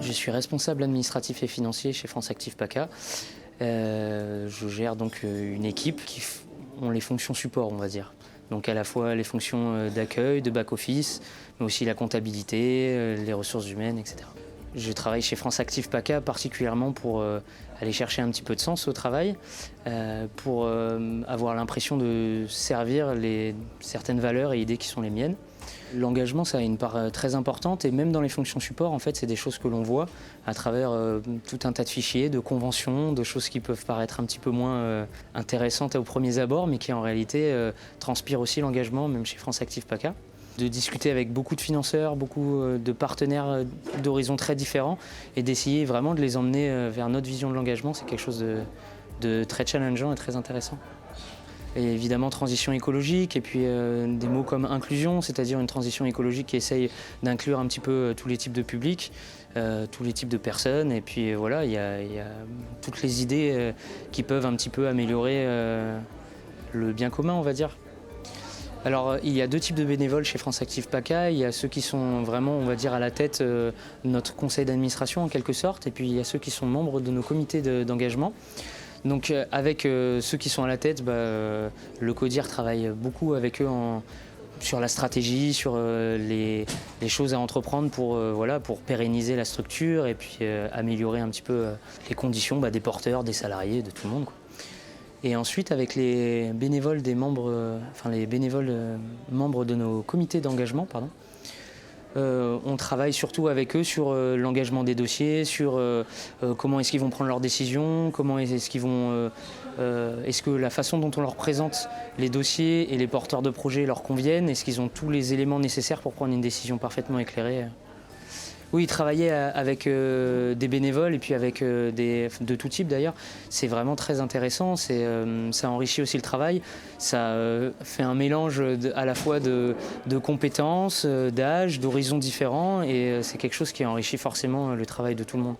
Je suis responsable administratif et financier chez France Active PACA. Je gère donc une équipe qui ont les fonctions support, on va dire. Donc à la fois les fonctions d'accueil, de back-office, mais aussi la comptabilité, les ressources humaines, etc. Je travaille chez France Active PACA particulièrement pour aller chercher un petit peu de sens au travail, pour avoir l'impression de servir certaines valeurs et idées qui sont les miennes. L'engagement, ça a une part très importante et même dans les fonctions support, en fait, c'est des choses que l'on voit à travers tout un tas de fichiers, de conventions, de choses qui peuvent paraître un petit peu moins intéressantes aux premiers abords, mais qui en réalité transpirent aussi l'engagement, même chez France Active PACA. De discuter avec beaucoup de financeurs, beaucoup de partenaires d'horizons très différents et d'essayer vraiment de les emmener vers notre vision de l'engagement, c'est quelque chose de très challengeant et très intéressant. Et évidemment transition écologique et puis des mots comme inclusion, c'est-à-dire une transition écologique qui essaye d'inclure un petit peu tous les types de publics, tous les types de personnes et puis voilà, il y a toutes les idées qui peuvent un petit peu améliorer le bien commun, on va dire. Alors il y a deux types de bénévoles chez France Active PACA, il y a ceux qui sont vraiment, on va dire, à la tête de notre conseil d'administration en quelque sorte, et puis il y a ceux qui sont membres de nos comités d'engagement. Donc avec ceux qui sont à la tête, le CODIR travaille beaucoup avec eux sur la stratégie, sur les choses à entreprendre pour pérenniser la structure et puis améliorer un petit peu les conditions des porteurs, des salariés, de tout le monde, quoi. Et ensuite avec les bénévoles membres de nos comités d'engagement, on travaille surtout avec eux sur l'engagement des dossiers, sur comment est-ce qu'ils vont prendre leurs décisions, est-ce que la façon dont on leur présente les dossiers et les porteurs de projets leur conviennent, est-ce qu'ils ont tous les éléments nécessaires pour prendre une décision parfaitement éclairée. Oui, travailler avec des bénévoles et puis avec de tout type d'ailleurs, c'est vraiment très intéressant, ça enrichit aussi le travail, ça fait un mélange à la fois de compétences, d'âge, d'horizons différents et c'est quelque chose qui enrichit forcément le travail de tout le monde.